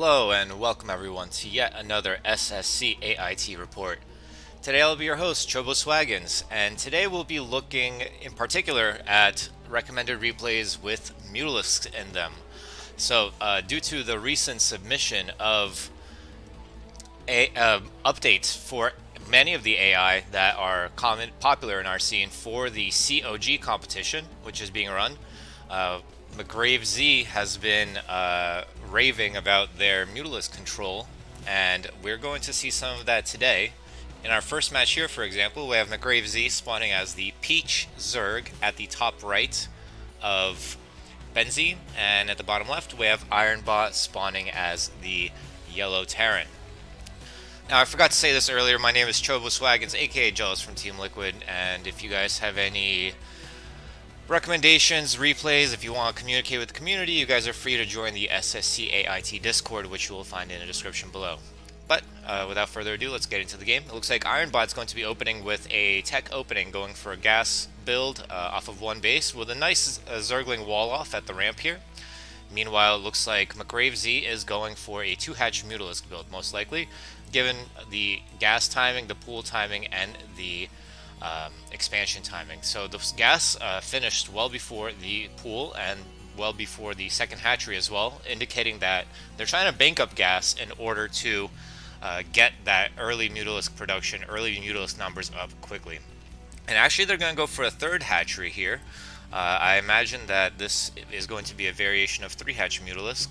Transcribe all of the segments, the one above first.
Hello and welcome everyone to yet another SSCAIT report. Today I'll be your host, Choboswaggins, and today we'll be looking in particular at recommended replays with Mutalisks in them. So, due to the recent submission of updates for many of the AI that are popular in our scene for the COG competition, which is being run, McGrave Z has been raving about their Mutalisk control, and we're going to see some of that today. In our first match here, for example, we have McGrave Z spawning as the Peach Zerg at the top right of Benzi, and at the bottom left we have Ironbot spawning as the Yellow Terran. Now, I forgot to say this earlier, my name is Choboswaggins, aka Jealous from Team Liquid, and if you guys have any recommendations, replays, if you want to communicate with the community, you guys are free to join the SSCAIT Discord, which you will find in the description below. But without further ado, let's get into the game. It looks like Ironbot's going to be opening with a tech opening, going for a gas build off of one base with a nice Zergling wall off at the ramp here. Meanwhile, it looks like McGrave Z is going for a 2-hatch Mutalisk build, most likely, given the gas timing, the pool timing, and the expansion timing. So the gas finished well before the pool and well before the second hatchery as well, indicating that they're trying to bank up gas in order to get that early Mutalisk production, early Mutalisk numbers up quickly. And actually they're going to go for a third hatchery here. I imagine that this is going to be a variation of 3-hatch Mutalisk.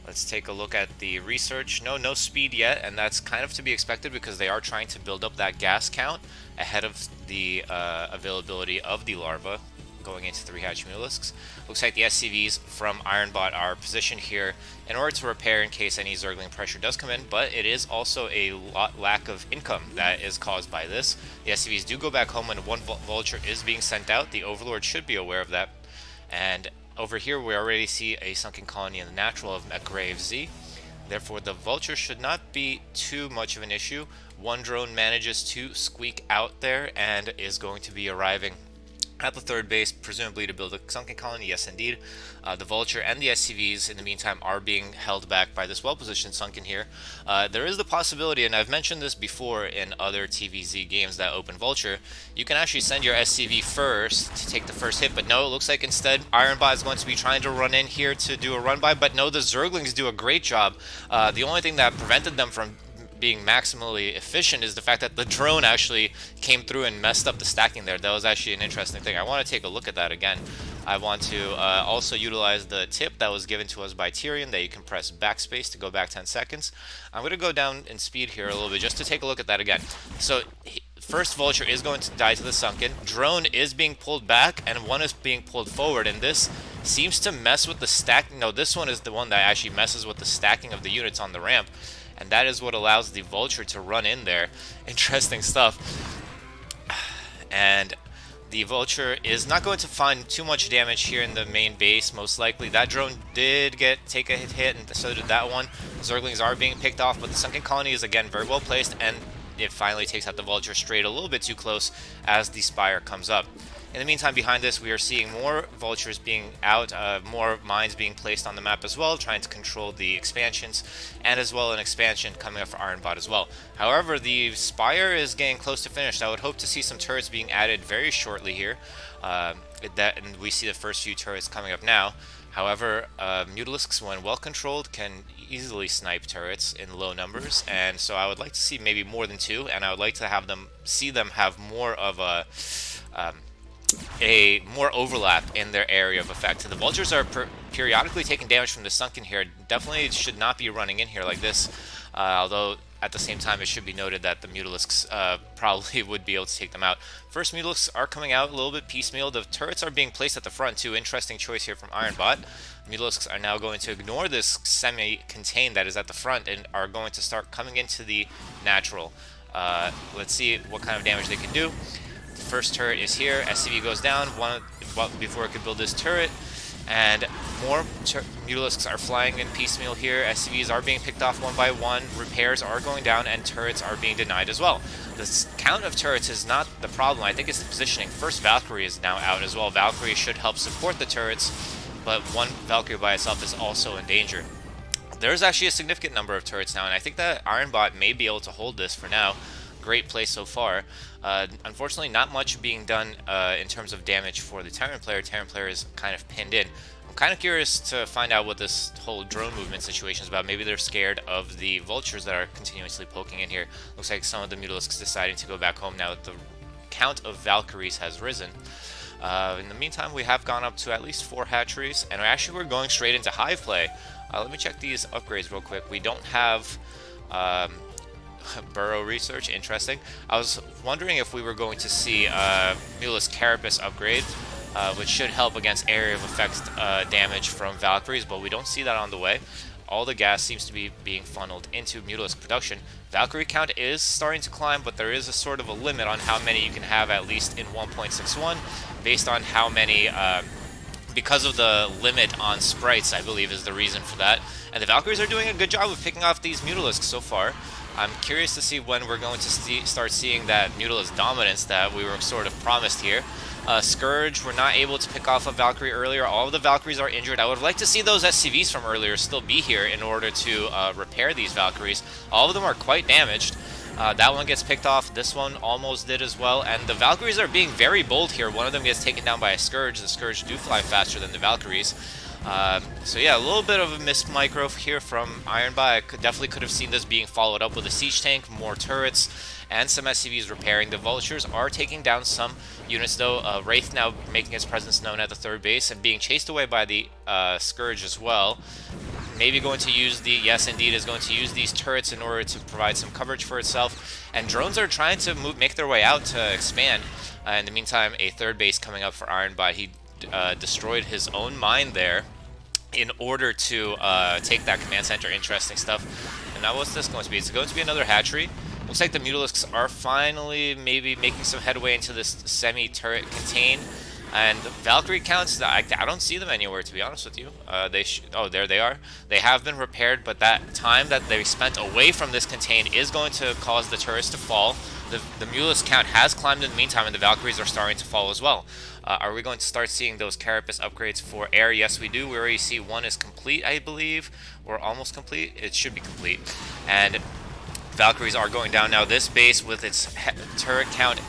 Let's take a look at the research. No speed yet, and that's kind of to be expected because they are trying to build up that gas count ahead of the availability of the larva going into 3-hatch Mutalisks. Looks like the SCVs from Ironbot are positioned here in order to repair in case any Zergling pressure does come in, but it is also a lack of income that is caused by this. The SCVs do go back home when one vulture is being sent out. The Overlord should be aware of that. And over here we already see a sunken colony in the natural of McGrave Z. Therefore the vulture should not be too much of an issue. One drone manages to squeak out there and is going to be arriving at the third base, presumably to build a sunken colony. Yes, indeed. The vulture and the SCVs in the meantime are being held back by this well-positioned sunken here. There is the possibility, and I've mentioned this before in other TVZ games that open vulture, you can actually send your SCV first to take the first hit, but no, it looks like instead Ironbot is going to be trying to run in here to do a run by, but no, the Zerglings do a great job. The only thing that prevented them from being maximally efficient is the fact that the drone actually came through and messed up the stacking there. That was actually an interesting thing. I want to take a look at that again. I want to also utilize the tip that was given to us by Tyrion that you can press backspace to go back 10 seconds. I'm going to go down in speed here a little bit just to take a look at that again. So first vulture is going to die to the sunken. Drone is being pulled back and one is being pulled forward, and this seems to mess with the stack. No, this one is the one that actually messes with the stacking of the units on the ramp. And that is what allows the vulture to run in there. Interesting stuff. And the vulture is not going to find too much damage here in the main base, most likely. That drone did take a hit, and so did that one. Zerglings are being picked off, but the sunken colony is again very well placed, and it finally takes out the vulture straight a little bit too close as the spire comes up. In the meantime, behind this, we are seeing more vultures being out, more mines being placed on the map as well, trying to control the expansions, and as well an expansion coming up for Ironbot as well. However, the spire is getting close to finished. I would hope to see some turrets being added very shortly here. And we see the first few turrets coming up now. However, Mutalisks, when well controlled, can easily snipe turrets in low numbers, and so I would like to see maybe more than 2, and I would like to have see them have more of a more overlap in their area of effect. The vultures are periodically taking damage from the sunken here. Definitely should not be running in here like this, although at the same time it should be noted that the Mutalisks probably would be able to take them out. First Mutalisks are coming out a little bit piecemeal. The turrets are being placed at the front too. Interesting choice here from Ironbot. Mutalisks are now going to ignore this semi-contain that is at the front and are going to start coming into the natural. Let's see what kind of damage they can do. First turret is here. SCV goes down before it could build this turret, and more Mutalisks are flying in piecemeal here. SCVs are being picked off one by one. Repairs are going down, and turrets are being denied as well. The count of turrets is not the problem. I think it's the positioning. First Valkyrie is now out as well. Valkyrie should help support the turrets, but one Valkyrie by itself is also in danger. There's actually a significant number of turrets now, and I think that Ironbot may be able to hold this for now. Great play so far. Unfortunately, not much being done in terms of damage for the Terran player. Terran player is kind of pinned in. I'm kind of curious to find out what this whole drone movement situation is about. Maybe they're scared of the vultures that are continuously poking in here. Looks like some of the Mutalisks deciding to go back home now that the count of Valkyries has risen. In the meantime, we have gone up to at least 4 hatcheries, and we're going straight into hive play. Let me check these upgrades real quick. We don't have burrow research. Interesting. I was wondering if we were going to see Mutalisk Carapace upgrade, which should help against area of effect damage from Valkyries, but we don't see that on the way. All the gas seems to be being funneled into Mutalisk production. Valkyrie count is starting to climb, but there is a sort of a limit on how many you can have, at least in 1.61, based on how many, because of the limit on sprites, I believe, is the reason for that. And the Valkyries are doing a good job of picking off these Mutalisks so far. I'm curious to see when we're going to start seeing that Mutalisk dominance that we were sort of promised here. Scourge, we're not able to pick off a Valkyrie earlier. All of the Valkyries are injured. I would have liked to see those SCVs from earlier still be here in order to repair these Valkyries. All of them are quite damaged. That one gets picked off. This one almost did as well. And the Valkyries are being very bold here. One of them gets taken down by a Scourge. The Scourge do fly faster than the Valkyries. So yeah, a little bit of a missed micro here from Ironbot. I definitely could have seen this being followed up with a siege tank, more turrets, and some SCVs repairing. The Vultures are taking down some units though. Wraith now making its presence known at the third base and being chased away by the Scourge as well. Maybe going to use the, yes indeed, is going to use these turrets in order to provide some coverage for itself. And drones are trying to make their way out to expand. In the meantime, a third base coming up for Ironbot. He destroyed his own mine there in order to take that command center. Interesting stuff. And now what's this going to be? It's going to be another hatchery. Looks like the Mutalisks are finally maybe making some headway into this semi-turret contain. And Valkyrie counts, I don't see them anywhere, to be honest with you. Oh, there they are. They have been repaired, but that time that they spent away from this contain is going to cause the turrets to fall. The Mutalisk count has climbed in the meantime, and the Valkyries are starting to fall as well. Are we going to start seeing those Carapace upgrades for air? Yes, we do. We already see one is complete, I believe, or almost complete. It should be complete. And Valkyries are going down now. This base with its turret count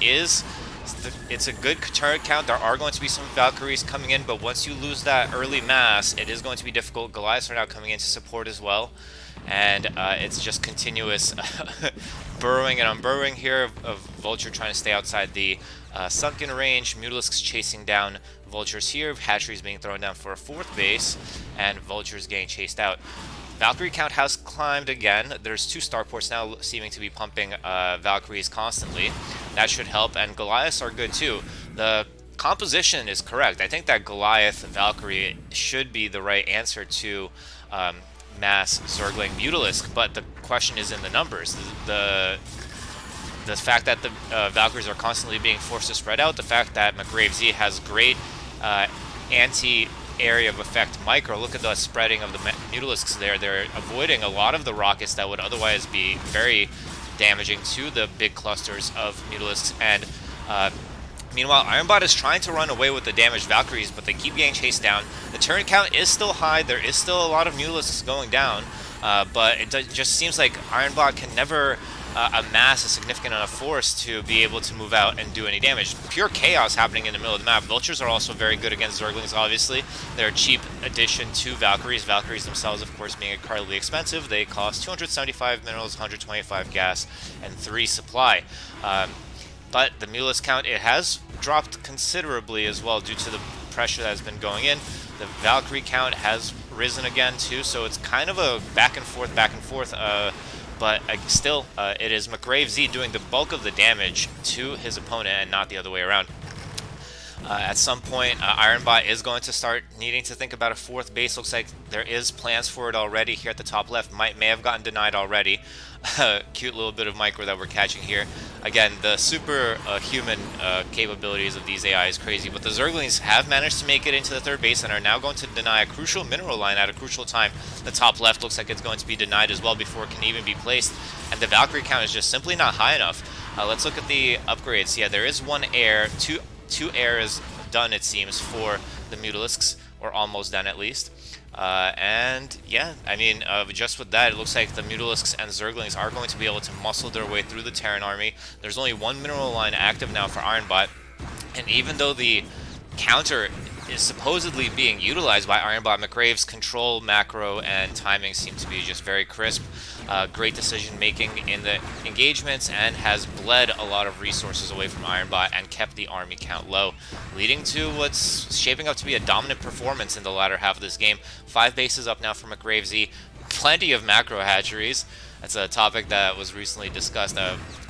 it's a good turret count. There are going to be some Valkyries coming in, but once you lose that early mass, it is going to be difficult. Goliaths are now coming in to support as well. And it's just continuous burrowing and unburrowing here of Vulture trying to stay outside the sunken range. Mutalisks chasing down Vultures here. Hatcheries being thrown down for a fourth base, and Vultures getting chased out. Valkyrie count has climbed again. There's 2 starports now seeming to be pumping Valkyries constantly. That should help, and Goliaths are good too. The composition is correct. I think that Goliath Valkyrie should be the right answer to mass Zergling Mutalisk, but the question is in the numbers. The fact that the Valkyries are constantly being forced to spread out, the fact that McGrave Z has great anti-area of effect micro. Look at the spreading of the Mutalisks there. They're avoiding a lot of the rockets that would otherwise be very damaging to the big clusters of Mutalisks. And meanwhile, Ironbot is trying to run away with the damaged Valkyries, but they keep getting chased down. The turret count is still high. There is still a lot of Mutalisks going down, but it just seems like Ironbot can never amass a significant enough force to be able to move out and do any damage. Pure chaos happening in the middle of the map. Vultures are also very good against Zerglings, obviously. They're a cheap addition to Valkyries. Valkyries themselves, of course, being incredibly expensive. They cost 275 minerals, 125 gas, and 3 supply. But the Mutalisk count, it has dropped considerably as well due to the pressure that has been going in. The Valkyrie count has risen again too, so it's kind of a back and forth, but still, it is McGrave Z doing the bulk of the damage to his opponent and not the other way around. At some point, Ironbot is going to start needing to think about a fourth base. Looks like there is plans for it already here at the top left. May have gotten denied already. Cute little bit of micro that we're catching here. Again, the super human capabilities of these AI is crazy, but the Zerglings have managed to make it into the third base and are now going to deny a crucial mineral line at a crucial time. The top left looks like it's going to be denied as well before it can even be placed, and the Valkyrie count is just simply not high enough. Let's look at the upgrades. Yeah, there is one air, two air is done, it seems, for the Mutalisks, or almost done at least. And yeah, I mean, just with that, it looks like the Mutalisks and Zerglings are going to be able to muscle their way through the Terran army. There's only one mineral line active now for Ironbot, and even though the counter is supposedly being utilized by Ironbot, McRave's control, macro, and timing seem to be just very crisp. Great decision making in the engagements, and has bled a lot of resources away from Ironbot and kept the army count low, leading to what's shaping up to be a dominant performance in the latter half of this game. 5 bases up now for McRaveZ, plenty of macro hatcheries. That's a topic that was recently discussed.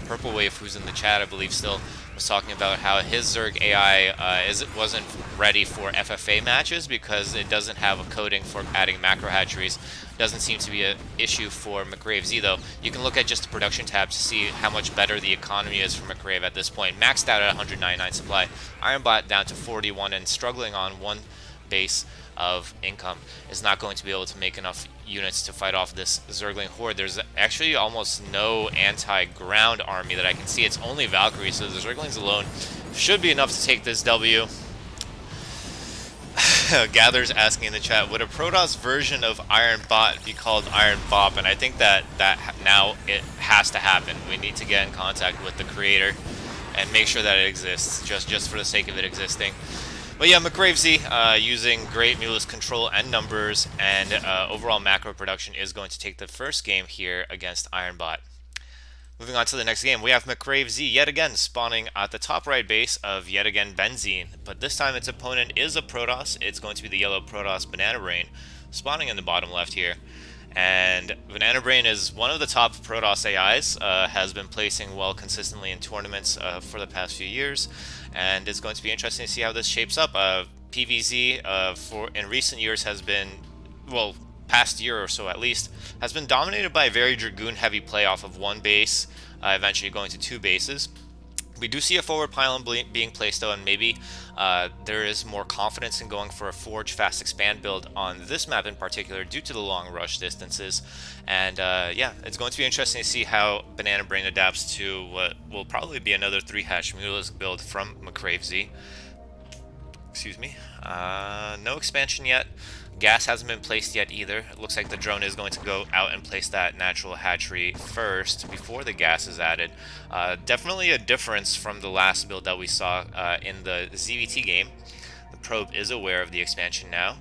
Purple Wave, who's in the chat, I believe still, was talking about how his Zerg AI wasn't ready for FFA matches because it doesn't have a coding for adding macro hatcheries. Doesn't seem to be an issue for McRaveZ though. You can look at just the production tab to see how much better the economy is for McRave at this point. Maxed out at 199 supply. Ironbot down to 41 and struggling on one base of income, is not going to be able to make enough units to fight off this Zergling horde. There's actually almost no anti-ground army that I can see. It's only Valkyrie, so the Zerglings alone should be enough to take this W. Gather's asking in the chat, would a Protoss version of Iron Bot be called Iron Bop? And I think that now it has to happen. We need to get in contact with the creator and make sure that it exists, just for the sake of it existing. But yeah, McRaveZ using great Mutalisk control and numbers, and overall macro production is going to take the first game here against Ironbot. Moving on to the next game, we have McRaveZ yet again spawning at the top right base of yet again Benzene, but this time its opponent is a Protoss. It's going to be the yellow Protoss Banana Brain, spawning in the bottom left here. And Banana Brain is one of the top Protoss AIs, has been placing well consistently in tournaments for the past few years, and it's going to be interesting to see how this shapes up. PVZ in recent years has been, well, past year or so at least, has been dominated by a very Dragoon heavy play off of one base, eventually going to 2 bases. We do see a forward pylon being placed though, and maybe there is more confidence in going for a Forge Fast Expand build on this map in particular due to the long rush distances. And yeah, it's going to be interesting to see how Banana Brain adapts to what will probably be another 3-hatch Mutalisk build from McRaveZ. Excuse me. No expansion yet. Gas hasn't been placed yet either. It looks like the drone is going to go out and place that natural hatchery first before the gas is added. Definitely a difference from the last build that we saw in the ZVT game. The probe is aware of the expansion now.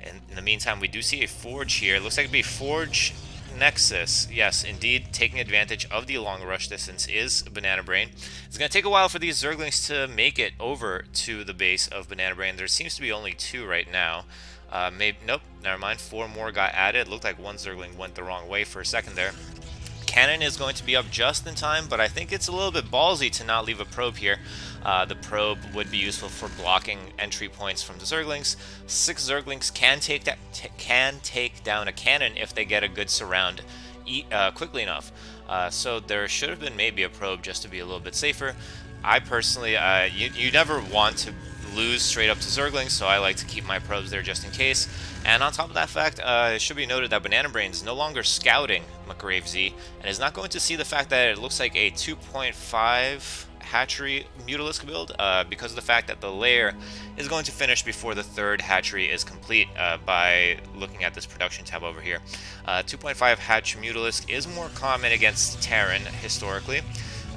And in the meantime, we do see a Forge here. It looks like it'd be Forge Nexus. Yes, indeed, taking advantage of the long rush distance is Banana Brain. It's going to take a while for these Zerglings to make it over to the base of Banana Brain. There seems to be only 2 right now. Nope, never mind. 4 more got added. Looked like one Zergling went the wrong way for a second there. Cannon is going to be up just in time, but I think it's a little bit ballsy to not leave a probe here. The probe would be useful for blocking entry points from the Zerglings. 6 Zerglings can take down a cannon if they get a good surround quickly enough. So there should have been maybe a probe just to be a little bit safer. I personally, you never want to lose straight up to Zerglings, so I like to keep my probes there just in case. And on top of that fact, it should be noted that Banana Brain is no longer scouting McRaveZ, and is not going to see the fact that it looks like a 2.5 hatchery Mutalisk build, because of the fact that the lair is going to finish before the 3rd hatchery is complete, by looking at this production tab over here. 2.5 hatch Mutalisk is more common against Terran historically.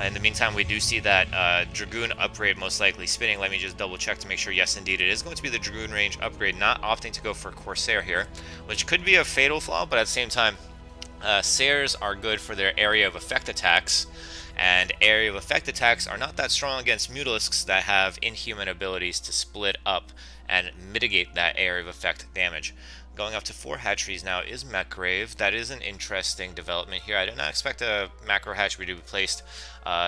In the meantime, we do see that Dragoon upgrade most likely spinning. Let me just double check to make sure. Yes, indeed, it is going to be the Dragoon range upgrade, not opting to go for Corsair here, which could be a fatal flaw, but at the same time, Sairs are good for their area of effect attacks, and area of effect attacks are not that strong against Mutalisks that have inhuman abilities to split up and mitigate that area of effect damage. Going up to 4 hatcheries now is McRave. That is an interesting development here. I did not expect a macro hatchery to be placed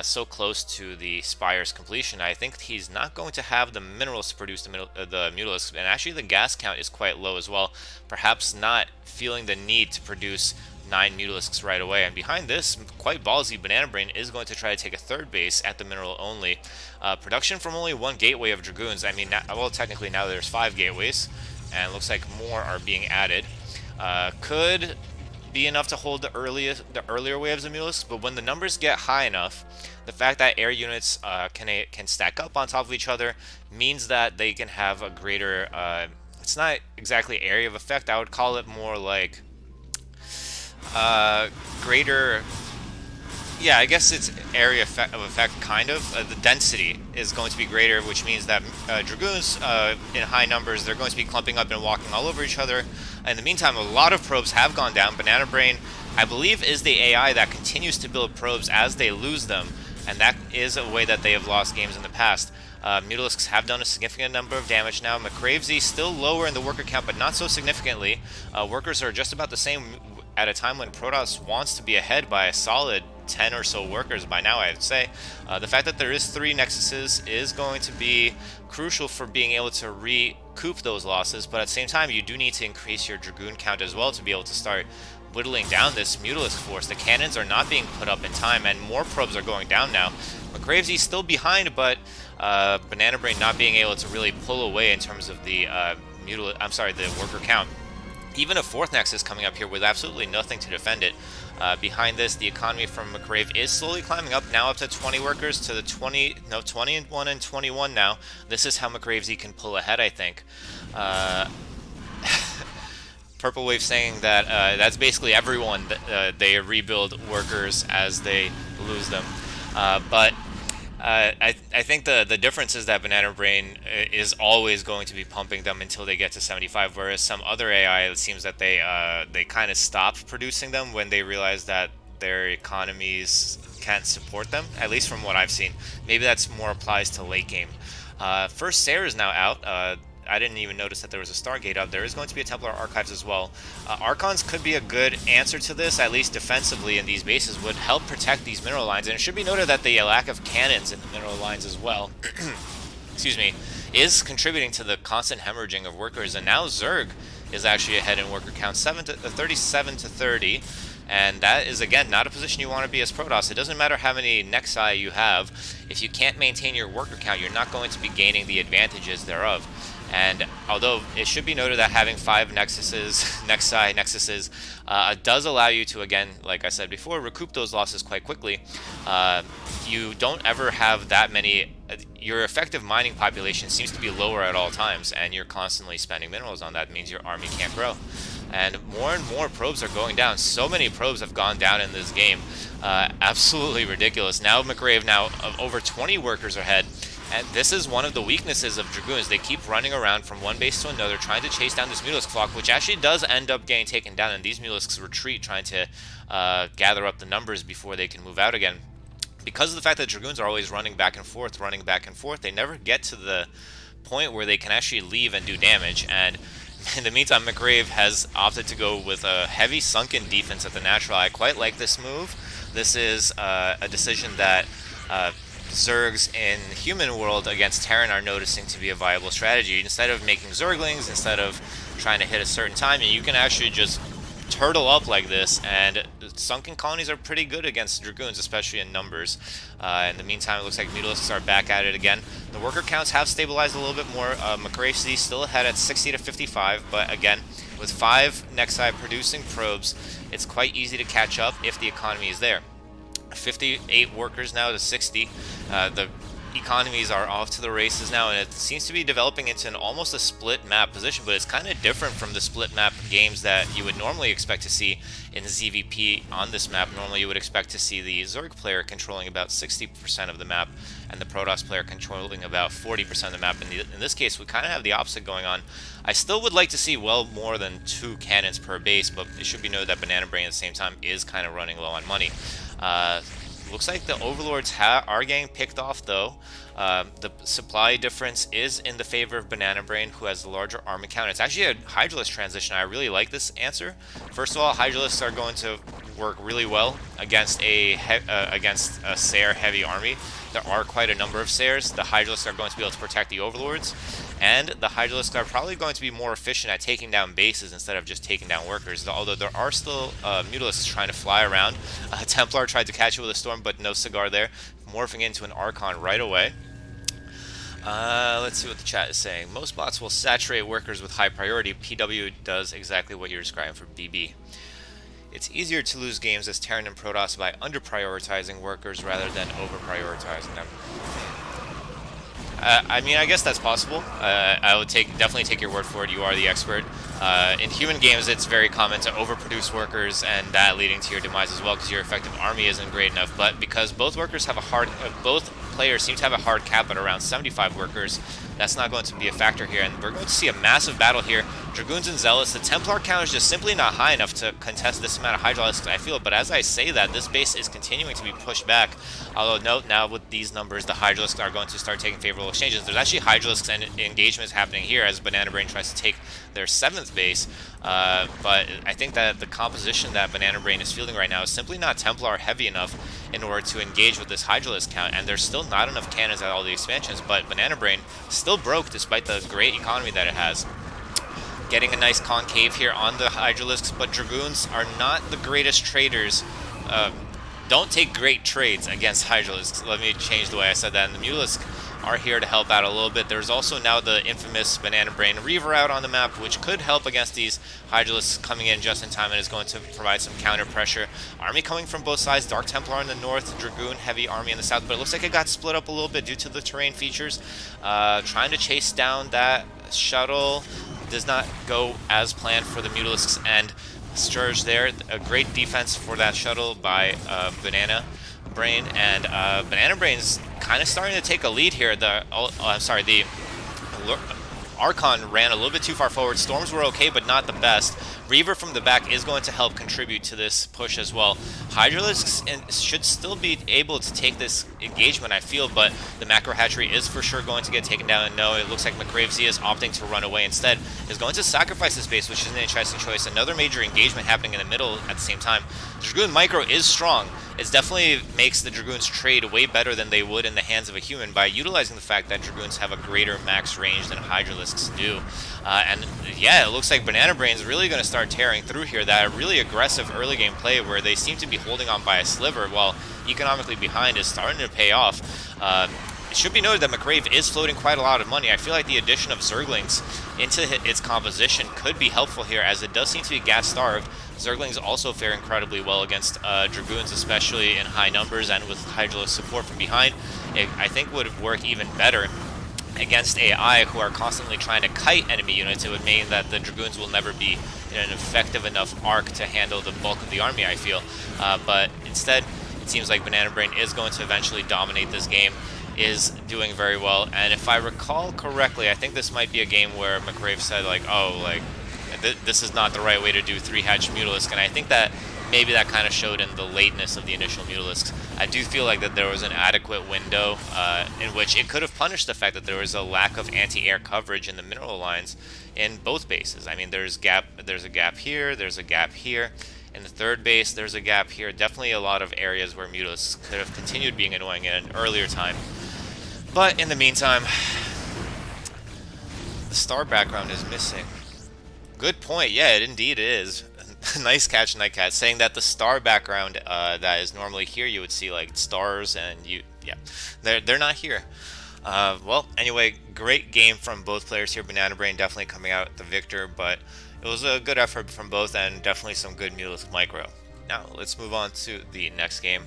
so close to the Spire's completion. I think he's not going to have the minerals to produce the Mutalisks, and actually the gas count is quite low as well. Perhaps not feeling the need to produce 9 Mutalisks right away. And behind this, quite ballsy, Banana Brain is going to try to take a 3rd base at the mineral only. Production from only 1 gateway of Dragoons. I mean, well, technically now there's 5 gateways, and it looks like more are being added. Could be enough to hold the earlier waves of Mutalisks, but when the numbers get high enough, the fact that air units can stack up on top of each other means that they can have a greater it's not exactly area of effect. I would call it more like greater. Yeah, I guess it's area of effect, kind of. The density is going to be greater, which means that Dragoons in high numbers, they're going to be clumping up and walking all over each other. In the meantime, a lot of probes have gone down. Banana Brain, I believe, is the AI that continues to build probes as they lose them, and that is a way that they have lost games in the past. Mutalisks have done a significant number of damage now. McCravesy still lower in the worker count, but not so significantly. Workers are just about the same at a time when Protoss wants to be ahead by a solid 10 or so workers by now, I would say. The fact that there is 3 Nexuses is going to be crucial for being able to recoup those losses, but at the same time, you do need to increase your Dragoon count as well to be able to start whittling down this Mutalisk force. The cannons are not being put up in time, and more probes are going down now. McCravesy's still behind, but Banana Brain not being able to really pull away in terms of the the worker count. Even a 4th Nexus coming up here with absolutely nothing to defend it. Behind this, the economy from McCrave is slowly climbing up, now up to 20 workers, to the 21 and 21 now. This is how McCravesy can pull ahead, I think. Purple Wave saying that that's basically everyone. They rebuild workers as they lose them. But I think the difference is that Banana Brain is always going to be pumping them until they get to 75, whereas some other AI, it seems that they kind of stop producing them when they realize that their economies can't support them, at least from what I've seen. Maybe that's more applies to late game. First Sarah is now out. I didn't even notice that there was a Stargate up. There is going to be a Templar Archives as well. Archons could be a good answer to this, at least defensively in these bases, would help protect these mineral lines. And it should be noted that the lack of cannons in the mineral lines as well, excuse me, is contributing to the constant hemorrhaging of workers. And now Zerg is actually ahead in worker count, 37 to 30. And that is, again, not a position you want to be as Protoss. It doesn't matter how many Nexi you have. If you can't maintain your worker count, you're not going to be gaining the advantages thereof. And although it should be noted that having 5 Nexuses does allow you to, again, like I said before, recoup those losses quite quickly, you don't ever have that many. Your effective mining population seems to be lower at all times, and you're constantly spending minerals on that. It means your army can't grow. And more probes are going down. So many probes have gone down in this game. Absolutely ridiculous. Now McRave, now over 20 workers ahead. And this is one of the weaknesses of Dragoons. They keep running around from one base to another, trying to chase down this Mutalisk flock, which actually does end up getting taken down, and these Mutalisks retreat, trying to gather up the numbers before they can move out again. Because of the fact that Dragoons are always running back and forth, they never get to the point where they can actually leave and do damage. And in the meantime, McRave has opted to go with a heavy sunken defense at the natural. I quite like this move. This is a decision that Zergs in human world against Terran are noticing to be a viable strategy. Instead of making Zerglings, instead of trying to hit a certain time, you can actually just turtle up like this, and sunken colonies are pretty good against Dragoons, especially in numbers. In the meantime, it looks like Mutalisks are back at it again. The worker counts have stabilized a little bit more. McCravesy still ahead at 60 to 55, but again, with 5 Nexi producing probes, it's quite easy to catch up if the economy is there. 58 workers now to 60. The economies are off to the races now, and it seems to be developing into almost a split map position, but it's kind of different from the split map games that you would normally expect to see in ZVP on this map. Normally you would expect to see the Zerg player controlling about 60% of the map and the Protoss player controlling about 40% of the map. In this case, we kind of have the opposite going on. I still would like to see well more than 2 cannons per base, but it should be noted that Banana Brain at the same time is kind of running low on money. Looks like the Overlords are getting picked off, though. The supply difference is in the favor of Banana Brain, who has the larger army count. It's actually a Hydralisk transition. I really like this answer. First of all, Hydralisks are going to work really well against a Sayer heavy army. There are quite a number of Sayers. The Hydralisks are going to be able to protect the Overlords, and the Hydralisks are probably going to be more efficient at taking down bases instead of just taking down workers, although there are still Mutalisks trying to fly around. Templar tried to catch it with a storm, but no cigar there, morphing into an Archon right away. Let's see what the chat is saying. Most bots will saturate workers with high priority. PW does exactly what you're describing for BB. It's easier to lose games as Terran and Protoss by under-prioritizing workers rather than over-prioritizing them. I mean, I guess that's possible. I would definitely take your word for it. You are the expert. In human games, it's very common to overproduce workers, and that leading to your demise as well, because your effective army isn't great enough. But because both players seem to have a hard cap at around 75 workers, that's not going to be a factor here, and we're going to see a massive battle here. Dragoons and Zealots. The Templar count is just simply not high enough to contest this amount of Hydralisks, I feel, but as I say that, this base is continuing to be pushed back. Although, note, now with these numbers, the Hydralisks are going to start taking favorable exchanges. There's actually Hydralisks and engagements happening here as Banana Brain tries to take their 7th base, but I think that the composition that Banana Brain is fielding right now is simply not Templar heavy enough in order to engage with this Hydralisk count, and there's still not enough cannons at all the expansions, but Banana Brain still broke despite the great economy that it has. Getting a nice concave here on the Hydralisks, but Dragoons are not the greatest traders. Don't take great trades against Hydralisks. Let me change the way I said that. And the Mutalisk are here to help out a little bit. There's also now the infamous Banana Brain Reaver out on the map, which could help against these Hydralisks coming in just in time and is going to provide some counter pressure. Army coming from both sides. Dark Templar in the north, Dragoon heavy army in the south, but it looks like it got split up a little bit due to the terrain features. Trying to chase down that shuttle does not go as planned for the Mutalisks, and Sturge there. A great defense for that shuttle by Banana Brain, and Banana Brain's kind of starting to take a lead here. The Archon ran a little bit too far forward. Storms were okay, but not the best. Reaver from the back is going to help contribute to this push as well. Hydralisks should still be able to take this engagement, I feel, but the Macro Hatchery is for sure going to get taken down. And no, it looks like McRaveZ is opting to run away instead. Is going to sacrifice his base, which is an interesting choice. Another major engagement happening in the middle at the same time. The Dragoon Micro is strong. It definitely makes the Dragoons trade way better than they would in the hands of a human by utilizing the fact that Dragoons have a greater max range than Hydralisks do. And yeah, it looks like Banana Brain's really going to start tearing through here. That really aggressive early game play where they seem to be holding on by a sliver while economically behind is starting to pay off. It should be noted that McRave is floating quite a lot of money. I feel like the addition of Zerglings into its composition could be helpful here, as it does seem to be gas-starved. Zerglings also fare incredibly well against Dragoons, especially in high numbers and with Hydralisk support from behind. It, I think, would work even better against AI who are constantly trying to kite enemy units. It would mean that the Dragoons will never be in an effective enough arc to handle the bulk of the army, I feel. But instead, it seems like Banana Brain is going to eventually dominate this game, is doing very well. And if I recall correctly, I think this might be a game where McRave said, like, oh, like, this is not the right way to do 3-hatch Mutalisk, and I think that maybe that kind of showed in the lateness of the initial Mutalisks. I do feel like that there was an adequate window in which it could have punished the fact that there was a lack of anti-air coverage in the mineral lines in both bases. I mean, there's a gap here, there's a gap here. In the third base, there's a gap here. Definitely a lot of areas where Mutas could have continued being annoying at an earlier time. But in the meantime, the star background is missing. Good point. Yeah, it indeed is. Nice catch, Nightcat, saying that the star background that is normally here, you would see like stars, and they're not here. Well, anyway, great game from both players here. Banana Brain definitely coming out the victor, but it was a good effort from both, and definitely some good Mutalisk Micro. Now, let's move on to the next game.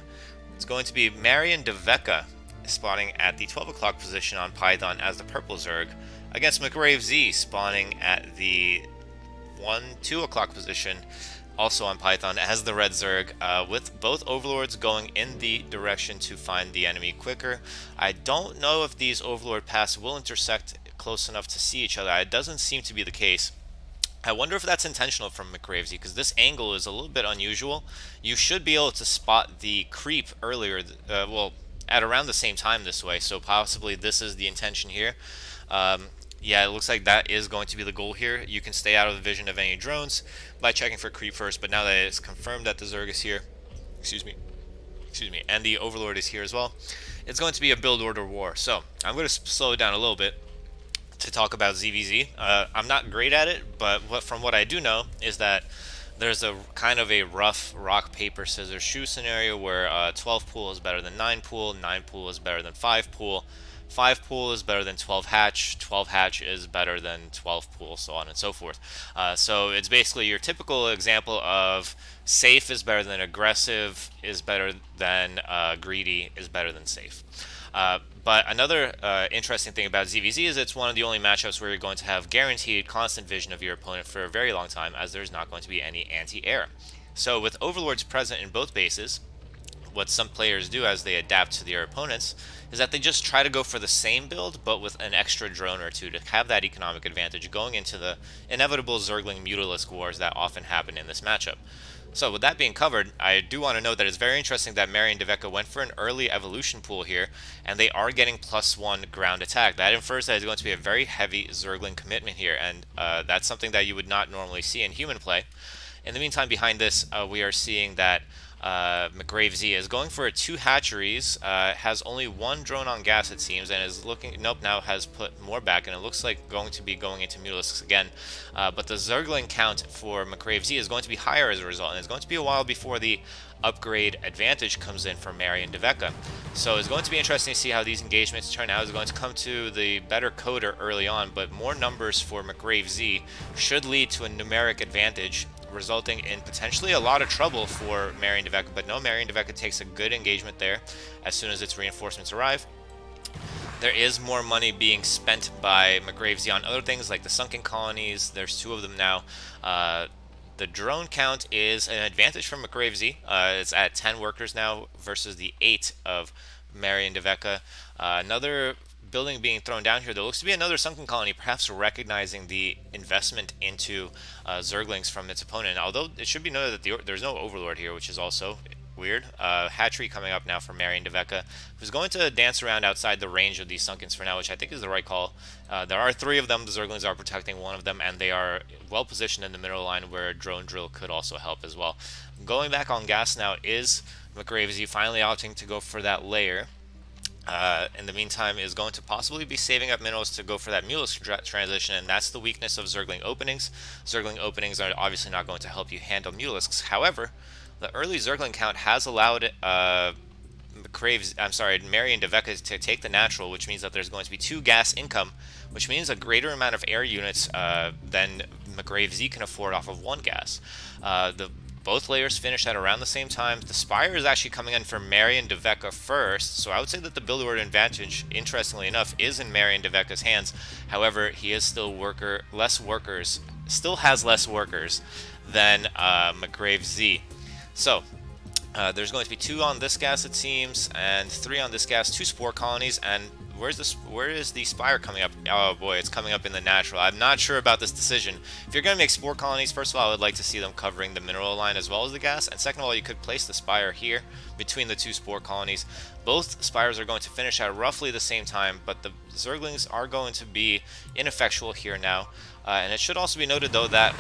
It's going to be Marion Deveka spawning at the 12 o'clock position on Python as the purple Zerg, against McRaveZ spawning at the 2 o'clock position, also on Python, as the red Zerg, with both Overlords going in the direction to find the enemy quicker. I don't know if these Overlord paths will intersect close enough to see each other. It doesn't seem to be the case. I wonder if that's intentional from McRaveZ, because this angle is a little bit unusual. You should be able to spot the creep earlier, well, at around the same time this way, so possibly this is the intention here. Yeah, it looks like that is going to be the goal here. You can stay out of the vision of any drones by checking for creep first, but now that it's confirmed that the Zerg is here, and the Overlord is here as well, it's going to be a build order war. So I'm going to slow it down a little bit to talk about ZVZ. I'm not great at it, but from what I do know is that there's a kind of a rough rock, paper, scissors, shoe scenario where 12 pool is better than 9 pool, 9 pool is better than 5 pool, 5 pool is better than 12 hatch, 12 hatch is better than 12 pool, so on and so forth. So it's basically your typical example of safe is better than aggressive, is better than greedy, is better than safe. But another interesting thing about ZVZ is it's one of the only matchups where you're going to have guaranteed constant vision of your opponent for a very long time, as there's not going to be any anti-air. So with overlords present in both bases, what some players do as they adapt to their opponents is that they just try to go for the same build but with an extra drone or two to have that economic advantage going into the inevitable Zergling Mutalisk wars that often happen in this matchup. So with that being covered, I do want to note that it's very interesting that Marian Deveka went for an early evolution pool here, and they are getting +1 ground attack. That infers that it's going to be a very heavy Zergling commitment here, and that's something that you would not normally see in human play. In the meantime, behind this, we are seeing that McGravez is going for 2 hatcheries, has only 1 drone on gas it seems, and is looking, nope, now has put more back, and it looks like going to be going into Mutalisks again. But the Zergling count for McGravez is going to be higher as a result, and it's going to be a while before the upgrade advantage comes in for Marian Deveka. So it's going to be interesting to see how these engagements turn out. It's going to come to the better coder early on, but more numbers for McGravez should lead to a numeric advantage, resulting in potentially a lot of trouble for Marian Deveka. But no, Marian Deveka takes a good engagement there as soon as its reinforcements arrive. There is more money being spent by McGravez on other things like the sunken colonies. There's 2 of them now. The drone count is an advantage for McGravez. It's at 10 workers now versus the 8 of Marian Deveka. Another building being thrown down here. There looks to be another sunken colony, perhaps recognizing the investment into Zerglings from its opponent. Although it should be noted that there's no Overlord here, which is also weird. Hatchery coming up now for Marian Deveka, who's going to dance around outside the range of these sunkens for now, which I think is the right call. There are 3 of them. The Zerglings are protecting 1 of them, and they are well positioned in the middle line where a drone drill could also help as well. Going back on gas now is McGravez, finally opting to go for that layer. In the meantime, is going to possibly be saving up minerals to go for that Mutalisk transition, and that's the weakness of Zergling openings. Zergling openings are obviously not going to help you handle Mutalisks. However, the early Zergling count has allowed Marian Deveka to take the natural, which means that there's going to be 2 gas income, which means a greater amount of air units than McGravez can afford off of 1 gas. Both layers finished at around the same time. The Spire is actually coming in for Marian Deveka first, so I would say that the build order advantage, interestingly enough, is in Marian Deveka's hands. However, he is still still has less workers than McGravez. So there's going to be 2 on this gas, it seems, and 3 on this gas, 2 spore colonies, and where is the Spire coming up? Oh boy, it's coming up in the natural. I'm not sure about this decision. If you're going to make spore colonies, first of all, I would like to see them covering the mineral line as well as the gas, and second of all, you could place the Spire here between the 2 spore colonies. Both Spires are going to finish at roughly the same time, but the Zerglings are going to be ineffectual here now. And it should also be noted, though, that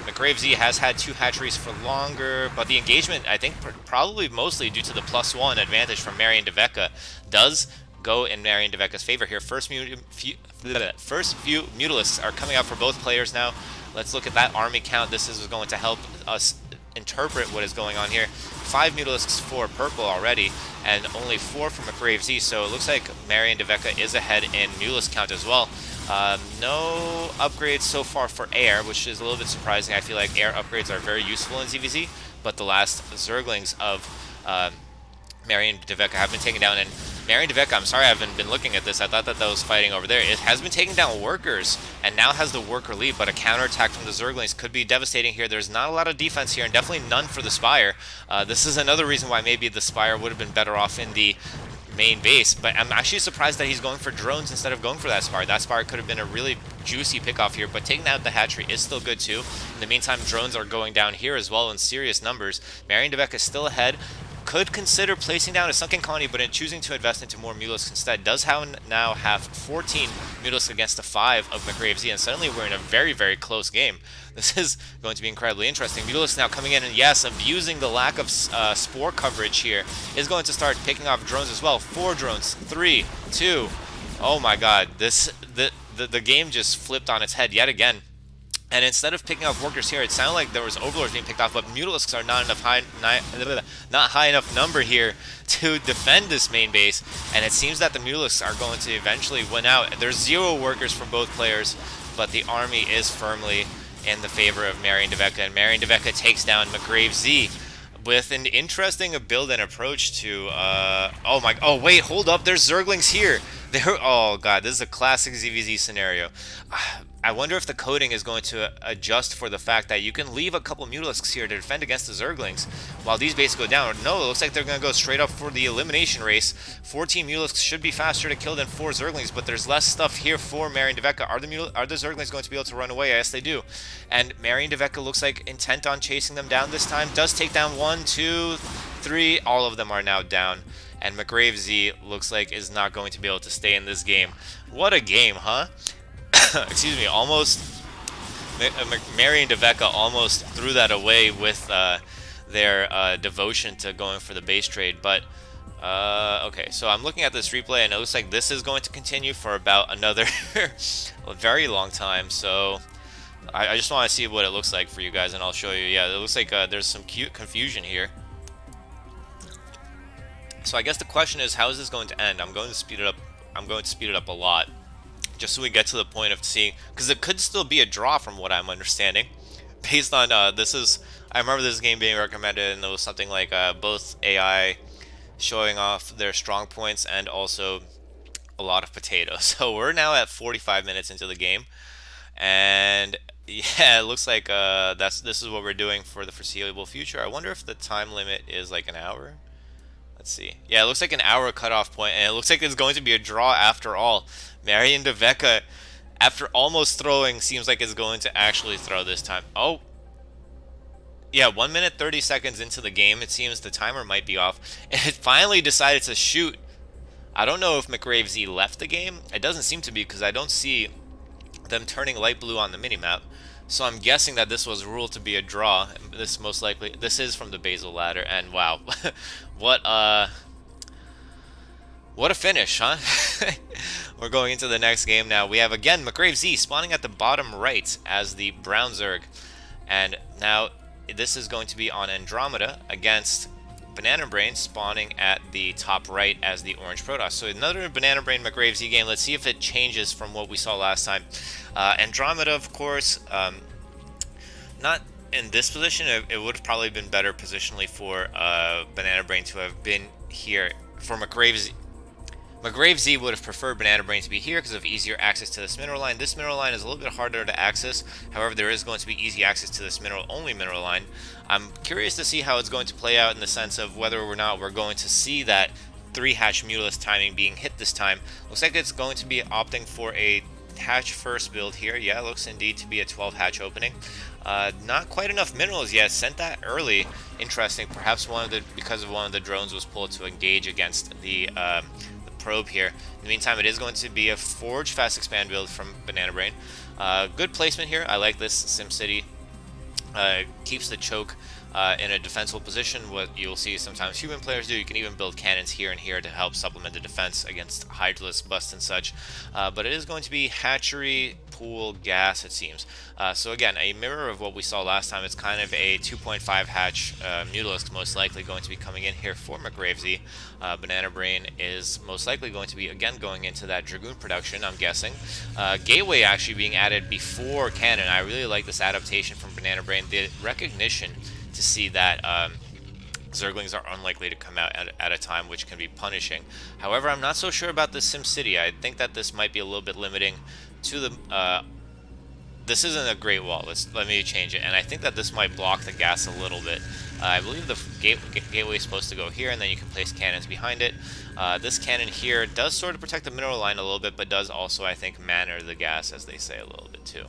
McGravez has had 2 hatcheries for longer, but the engagement, I think, probably mostly due to the +1 advantage from Marian Deveka, does go in Marian Deveka's favor here. First few Mutalisks are coming out for both players now. Let's look at that army count. This is going to help us interpret what is going on here. 5 Mutalisks for purple already, and only 4 from McGravez, so it looks like Marian Deveka is ahead in Mutalisk count as well. No upgrades so far for air, which is a little bit surprising. I feel like air upgrades are very useful in ZVZ, but the last Zerglings of Marian Deveka have been taken down, and Marian Deveka, I'm sorry I haven't been looking at this. I thought that was fighting over there. It has been taking down workers, and now has the worker lead, but a counterattack from the Zerglings could be devastating here. There's not a lot of defense here, and definitely none for the Spire. This is another reason why maybe the Spire would have been better off in the main base, but I'm actually surprised that he's going for drones instead of going for that Spire. That Spire could have been a really juicy pickoff here, but taking out the hatchery is still good too. In the meantime, drones are going down here as well in serious numbers. Marian Deveka is still ahead. Could consider placing down a sunken colony, but in choosing to invest into more Mutalisks instead, does now have 14 Mutalisks against the 5 of McGravez, and suddenly we're in a very, very close game. This is going to be incredibly interesting. Mutalisks now coming in, and yes, abusing the lack of spore coverage here, is going to start picking off drones as well. 4 drones, 3, 2. Oh my god, the game just flipped on its head yet again. And instead of picking off workers here, it sounded like there was overlords being picked off, but Mutalisks are not high enough number here to defend this main base. And it seems that the Mutalisks are going to eventually win out. There's 0 workers for both players, but the army is firmly in the favor of Marion Deveka, and Marion Deveka takes down McGrave Z with an interesting build and approach to, oh wait, hold up, there's Zerglings here. Oh god, this is a classic ZVZ scenario. I wonder if the coding is going to adjust for the fact that you can leave a couple Mutalisks here to defend against the Zerglings while these bases go down. No, it looks like they're going to go straight up for the elimination race. 14 Mutalisks should be faster to kill than 4 Zerglings, but there's less stuff here for Marion Deveka. Are the Zerglings going to be able to run away? Yes, they do. And Marion Deveka looks like intent on chasing them down this time. Does take down 1, 2, 3. All of them are now down. And McGrave Z looks like is not going to be able to stay in this game. What a game, huh? Excuse me, almost. Marion Deveka almost threw that away with their devotion to going for the base trade. But, okay, so I'm looking at this replay, and it looks like this is going to continue for about another a very long time. So I just want to see what it looks like for you guys, and I'll show you. Yeah, it looks like there's some cute confusion here. So I guess the question is, how is this going to end? I'm going to speed it up. I'm going to speed it up a lot, just so we get to the point of seeing, because it could still be a draw from what I'm understanding, based on this is. I remember this game being recommended, and it was something like both AI showing off their strong points and also a lot of potatoes. So we're now at 45 minutes into the game, and yeah, it looks like this is what we're doing for the foreseeable future. I wonder if the time limit is like an hour. Let's see. Yeah, it looks like an hour cutoff point, and it looks like it's going to be a draw after all. Marion Deveka, after almost throwing, seems like it's going to actually throw this time. Oh. Yeah, 1 minute 30 seconds into the game, it seems the timer might be off. It finally decided to shoot. I don't know if McGrave Z left the game. It doesn't seem to be, because I don't see them turning light blue on the minimap. So I'm guessing that this was ruled to be a draw. This is from the Basal ladder, and wow, what a finish, huh? We're going into the next game now. We have again McGrave Z spawning at the bottom right as the brown Zerg, and now this is going to be on Andromeda against Banana Brain spawning at the top right as the orange Protoss. So another Banana Brain McGrave Z game. Let's see if it changes from what we saw last time. Andromeda, of course, not in this position. It would have probably been better positionally for Banana Brain to have been here. For McGrave Z, McGrave Z would have preferred Banana Brain to be here because of easier access to this mineral line. This mineral line is a little bit harder to access. However, there is going to be easy access to this only mineral line. I'm curious to see how it's going to play out in the sense of whether or not we're going to see that 3-hatch Mutalisk timing being hit this time. Looks like it's going to be opting for a hatch first build here. Yeah, it looks indeed to be a 12-hatch opening. Not quite enough minerals yet. Sent that early. Interesting. Perhaps because one of the drones was pulled to engage against the probe here. In the meantime, it is going to be a Forge Fast Expand build from Banana Brain. Good placement here. I like this. SimCity keeps the choke in a defensible position. What you'll see sometimes human players do, you can even build cannons here and here to help supplement the defense against Hydralisk bust and such. But it is going to be hatchery, pool, gas, it seems. So again, a mirror of what we saw last time. It's kind of a 2.5 hatch Mutalisk most likely going to be coming in here for McGrave Z. Banana Brain is most likely going to be again going into that Dragoon production, I'm guessing. Gateway actually being added before cannon. I really like this adaptation from Banana Brain. The recognition to see that Zerglings are unlikely to come out at a time, which can be punishing. However, I'm not so sure about the SimCity. I think that this might be a little bit limiting to the... this isn't a great wall. Let me change it. And I think that this might block the gas a little bit. I believe the gateway is supposed to go here, and then you can place cannons behind it. This cannon here does sort of protect the mineral line a little bit, but does also, I think, manner the gas, as they say, a little bit too.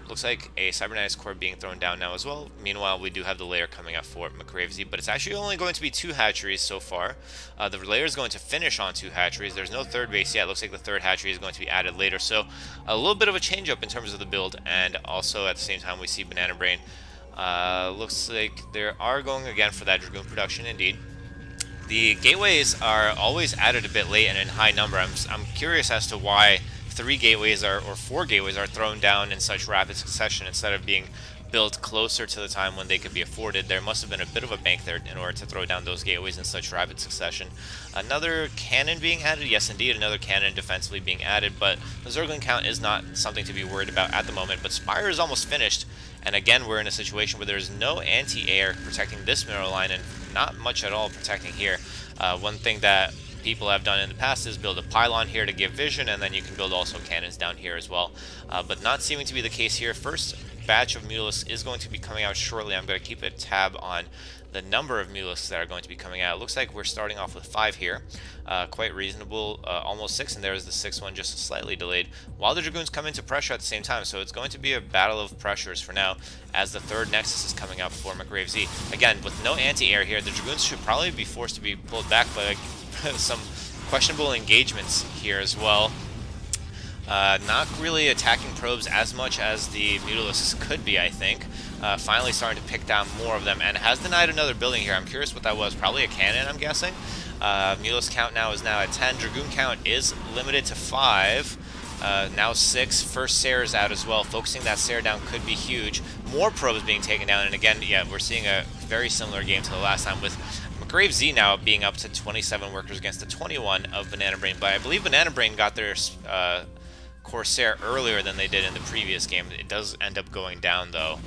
Looks like a Cybernetics core being thrown down now as well. Meanwhile, we do have the layer coming up for McGrave Z, but it's actually only going to be 2 hatcheries so far. The layer is going to finish on 2 hatcheries. There's no third base yet. It looks like the third hatchery is going to be added later. So a little bit of a change up in terms of the build, and also at the same time we see Banana Brain. Looks like they are going again for that Dragoon production indeed. The gateways are always added a bit late and in high number. I'm curious as to why 3 gateways or 4 gateways are thrown down in such rapid succession instead of being built closer to the time when they could be afforded. There must have been a bit of a bank there in order to throw down those gateways in such rapid succession. Another cannon being added, yes indeed, another cannon defensively being added, but the Zergling count is not something to be worried about at the moment. But Spire is almost finished, and again we're in a situation where there's no anti-air protecting this mineral line and not much at all protecting here. One thing that people have done in the past is build a pylon here to give vision, and then you can build also cannons down here as well, but not seeming to be the case here. First batch of Mutas is going to be coming out shortly. I'm going to keep a tab on the number of Mutas that are going to be coming out. It looks like we're starting off with 5 here, quite reasonable, almost 6, and there's the 6th one just slightly delayed, while the Dragoons come into pressure at the same time. So it's going to be a battle of pressures for now, as the 3rd Nexus is coming up for McGrave Z. Again, with no anti-air here, the Dragoons should probably be forced to be pulled back, but some questionable engagements here as well. Not really attacking probes as much as the Mutalisks could be, I think. Finally starting to pick down more of them, and has denied another building here. I'm curious what that was. Probably a cannon, I'm guessing. Mutalisk count now is at 10. Dragoon count is limited to 5. Now 6. First Sair is out as well. Focusing that Sair down could be huge. More probes being taken down, and again, yeah, we're seeing a very similar game to the last time, with McGrave Z now being up to 27 workers against the 21 of Banana Brain. But I believe Banana Brain got their Corsair earlier than they did in the previous game. It does end up going down, though.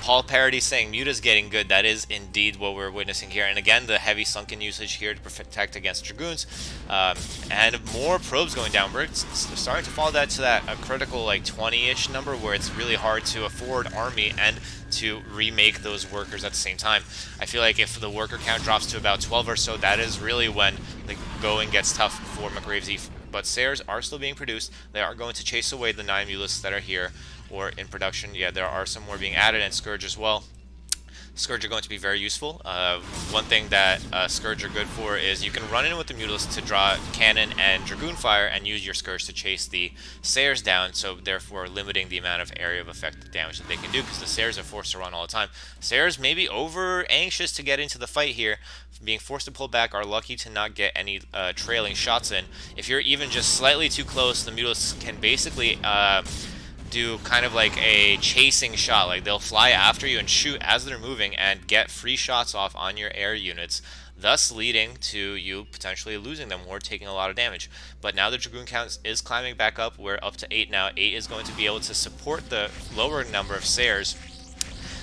Paul Parody saying Muta's getting good. That is indeed what we're witnessing here. And again, the heavy sunken usage here to protect against Dragoons. And more probes going down. We're starting to follow that to a critical like 20-ish number, where it's really hard to afford army and to remake those workers at the same time. I feel like if the worker count drops to about 12 or so, that is really when the going gets tough for McGrave Z. But Sairs are still being produced. They are going to chase away the 9 Mutalisks that are here or in production. Yeah, there are some more being added, and Scourge as well. Scourge are going to be very useful. One thing that Scourge are good for is you can run in with the Mutalisk to draw Cannon and Dragoon Fire and use your Scourge to chase the Sairs down, so therefore limiting the amount of area of effective damage that they can do, because the Sairs are forced to run all the time. Sairs may be over anxious to get into the fight here, being forced to pull back, are lucky to not get any trailing shots in. If you're even just slightly too close, the Mutalisks can basically do kind of like a chasing shot. Like they'll fly after you and shoot as they're moving and get free shots off on your air units, thus leading to you potentially losing them or taking a lot of damage. But now the Dragoon count is climbing back up. We're up to 8 now. 8 is going to be able to support the lower number of Sairs.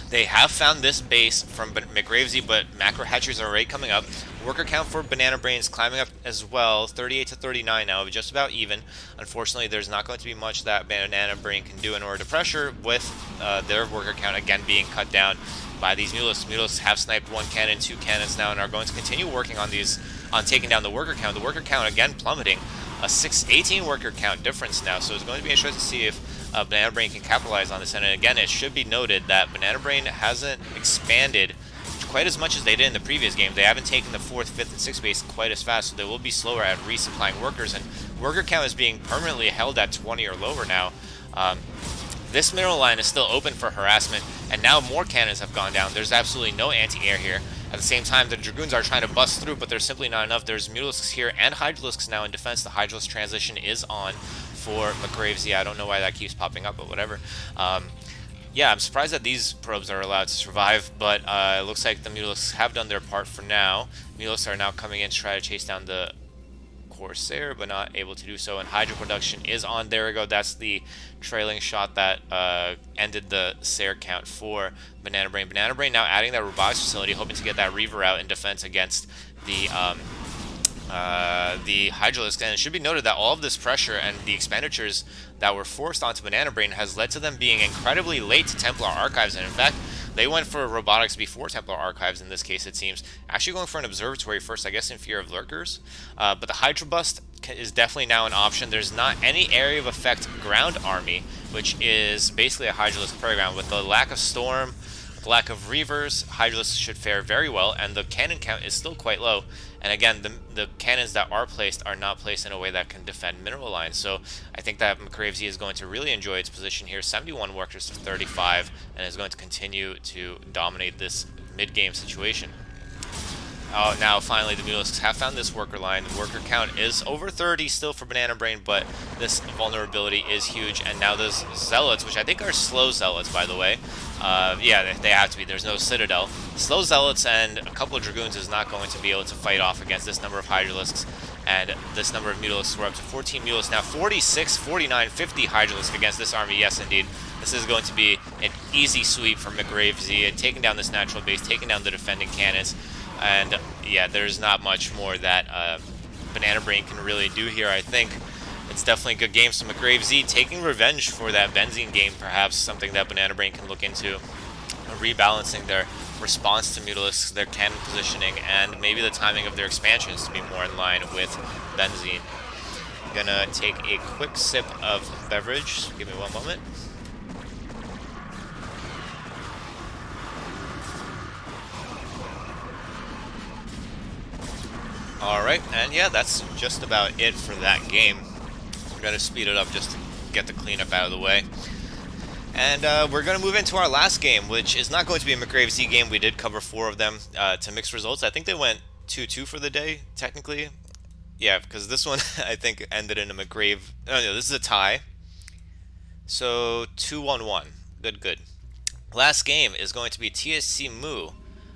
They have found this base from McGrave Z, but macro hatcheries are already coming up. Worker count for Banana Brains climbing up as well, 38 to 39 now, just about even. Unfortunately, there's not going to be much that Banana Brain can do in order to pressure, with their worker count again being cut down by these Mutalisks. Mutalisks have sniped 1 cannon, 2 cannons now, and are going to continue working on taking down the worker count. The worker count again plummeting, a 18 worker count difference now, so it's going to be interesting to see if Banana Brain can capitalize on this. And again, it should be noted that Banana Brain hasn't expanded quite as much as they did in the previous game. They haven't taken the 4th, 5th, and 6th base quite as fast, so they will be slower at resupplying workers, and worker count is being permanently held at 20 or lower now. This mineral line is still open for harassment, and now more cannons have gone down. There's absolutely no anti-air here. At the same time, the Dragoons are trying to bust through, but there's simply not enough. There's Mutalisks here and Hydralisks now in defense. The Hydralisk transition is on for McGrave Z. I don't know why that keeps popping up, but whatever. Yeah, I'm surprised that these probes are allowed to survive, but it looks like the Mutalisks have done their part for now. Mutalisks are now coming in to try to chase down the Corsair, but not able to do so, and Hydra production is on. There we go. That's the trailing shot that ended the Sair count for Banana Brain. Banana Brain now adding that robotics facility, hoping to get that Reaver out in defense against the Hydralisk. And it should be noted that all of this pressure and the expenditures that were forced onto Banana Brain has led to them being incredibly late to Templar Archives, and in fact, they went for robotics before Templar Archives in this case, it seems. Actually going for an observatory first, I guess in fear of lurkers. But the Hydra Bust is definitely now an option. There's not any area of effect ground army, which is basically a Hydralisk program. With the lack of Storm, the lack of Reavers, Hydralisk should fare very well, and the cannon count is still quite low. And again, the cannons that are placed are not placed in a way that can defend mineral lines. So I think that McGrave Z is going to really enjoy its position here. 71 workers to 35, and is going to continue to dominate this mid-game situation. Oh, now finally the Mutalisks have found this worker line. The worker count is over 30 still for Banana Brain, but this vulnerability is huge. And now those Zealots, which I think are slow Zealots, by the way. Yeah, they have to be. There's no Citadel. Slow Zealots and a couple of Dragoons is not going to be able to fight off against this number of Hydralisks. And this number of Mutalisks, we're up to 14 Mutalisks now. 46, 49, 50 Hydralisk against this army. Yes, indeed. This is going to be an easy sweep for McGravesy, taking down this natural base, taking down the defending cannons. And yeah, there's not much more that Banana Brain can really do here. I think it's definitely a good game. So McGravesy taking revenge for that Benzene game, perhaps something that Banana Brain can look into. Rebalancing their response to Mutalisks, their cannon positioning, and maybe the timing of their expansions to be more in line with Benzene. Gonna take a quick sip of beverage. Give me one moment. Alright, and yeah, that's just about it for that game. We're going to speed it up just to get the cleanup out of the way. And we're going to move into our last game, which is not going to be a McGravesy game. We did cover 4 of them to mixed results. I think they went 2-2 for the day, technically. Yeah, because this one, I think, ended in a McGrave... Oh, no, this is a tie. So, 2-1-1. Good, good. Last game is going to be TSC Mu.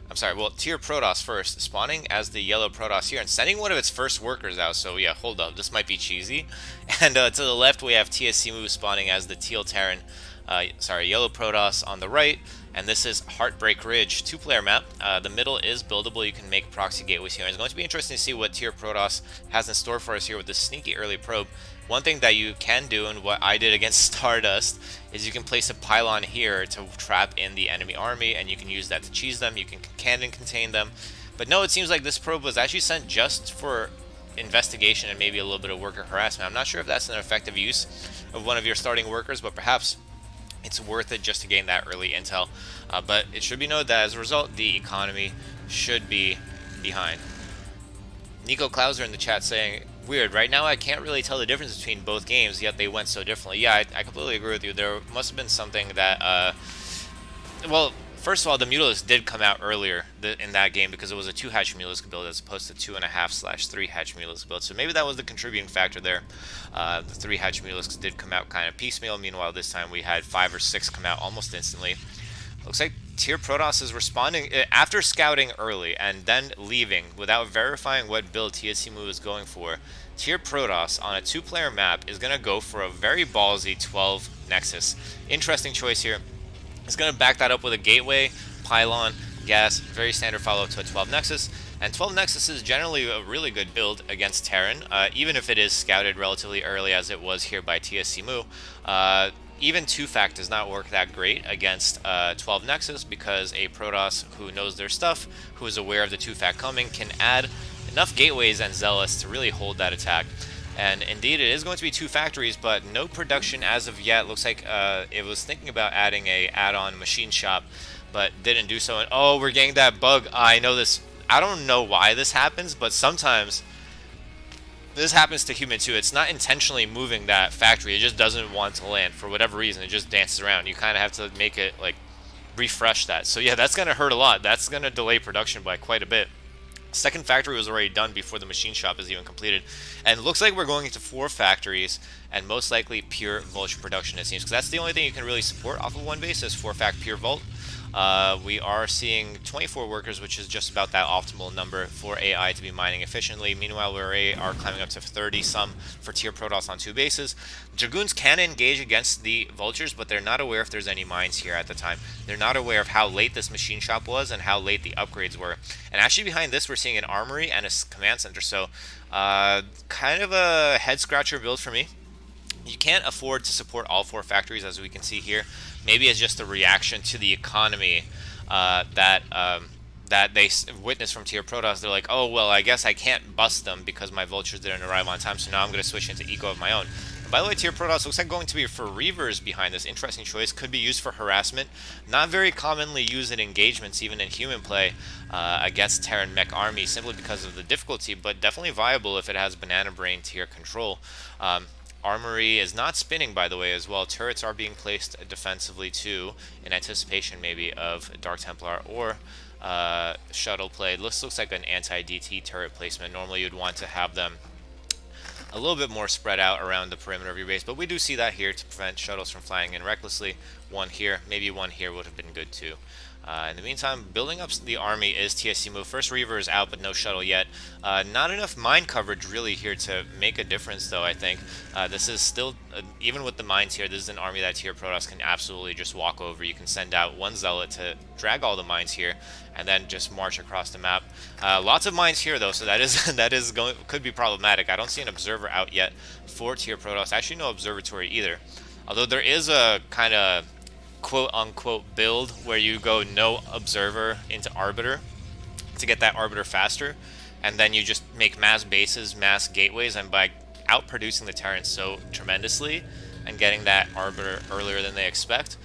I'm sorry, well, Tier Protoss first, spawning as the yellow Protoss here and sending one of its first workers out, so yeah, hold up, this might be cheesy. And to the left, we have TSC Mu spawning as the Teal Terran, yellow Protoss on the right, and this is Heartbreak Ridge, 2-player map. The middle is buildable, you can make proxy gateways here, and it's going to be interesting to see what Tier Protoss has in store for us here with this sneaky early probe. One thing that you can do, and what I did against Stardust, is you can place a pylon here to trap in the enemy army, and you can use that to cheese them, you can cannon contain them. But no, it seems like this probe was actually sent just for investigation and maybe a little bit of worker harassment. I'm not sure if that's an effective use of one of your starting workers, but perhaps it's worth it just to gain that early intel. But it should be noted that as a result, the economy should be behind. Nico Klauser in the chat saying, weird, right now I can't really tell the difference between both games, yet they went so differently. Yeah, I completely agree with you. There must have been something that, well, first of all, the Mutalisk did come out earlier in that game because it was a 2-hatch Mutalisk build as opposed to 2.5/3-hatch Mutalisk build. So maybe that was the contributing factor there. The 3-hatch Mutalisks did come out kind of piecemeal. Meanwhile, this time we had 5 or 6 come out almost instantly. Looks like Tier Protoss is responding after scouting early and then leaving without verifying what build TSC Mu is going for. Tier Protoss on a 2-player map is going to go for a very ballsy 12 Nexus. Interesting choice here. It's going to back that up with a gateway, pylon, gas, very standard follow to a 12 Nexus. And 12 Nexus is generally a really good build against Terran, even if it is scouted relatively early as it was here by TSC Mu. Even 2-fact does not work that great against 12 Nexus because a Protoss who knows their stuff, who is aware of the 2-fact coming, can add enough gateways and zealots to really hold that attack. And indeed, it is going to be 2 factories, but no production as of yet. Looks like it was thinking about adding a add-on machine shop, but didn't do so. And oh, we're getting that bug. I know this. I don't know why this happens, but sometimes this happens to human too. It's not intentionally moving that factory. It just doesn't want to land for whatever reason. It just dances around. You kind of have to make it like refresh that. So yeah, that's going to hurt a lot. That's going to delay production by quite a bit. Second factory was already done before the machine shop is even completed. And it looks like we're going into 4 factories and most likely pure Vulture production, it seems. Because that's the only thing you can really support off of one base is 4-fact pure Volt. We are seeing 24 workers, which is just about that optimal number for AI to be mining efficiently. Meanwhile, we are climbing up to 30-some for Tier Protoss on 2 bases. Dragoons can engage against the Vultures, but they're not aware if there's any mines here at the time. They're not aware of how late this machine shop was and how late the upgrades were. And actually behind this, we're seeing an armory and a command center. So kind of a head-scratcher build for me. You can't afford to support all 4 factories, as we can see here. Maybe it's just a reaction to the economy that they witnessed from Tier Protoss. They're like, oh, well, I guess I can't bust them because my Vultures didn't arrive on time, so now I'm going to switch into eco of my own. And by the way, Tier Protoss looks like going to be for Reavers behind this. Interesting choice. Could be used for harassment. Not very commonly used in engagements, even in human play, against Terran mech army, simply because of the difficulty, but definitely viable if it has Banana Brain tier control. Armory is not spinning, by the way, as well. Turrets are being placed defensively, too, in anticipation, maybe, of Dark Templar or shuttle play. This looks like an anti-DT turret placement. Normally you'd want to have them a little bit more spread out around the perimeter of your base, but we do see that here to prevent shuttles from flying in recklessly. One here, maybe one here would have been good too. In the meantime, building up the army is TSC move. First Reaver is out, but no shuttle yet. Not enough mine coverage really here to make a difference, though, I think. This is still, even with the mines here, this is an army that Tier Protoss can absolutely just walk over. You can send out one Zealot to drag all the mines here, and then just march across the map. Lots of mines here, though, so that is could be problematic. I don't see an observer out yet for Tier Protoss. Actually, no observatory either. Although there is a kind of quote-unquote build where you go no observer into arbiter to get that arbiter faster, and then you just make mass bases, mass gateways, and by outproducing the Terrans so tremendously and getting that arbiter earlier than they expect,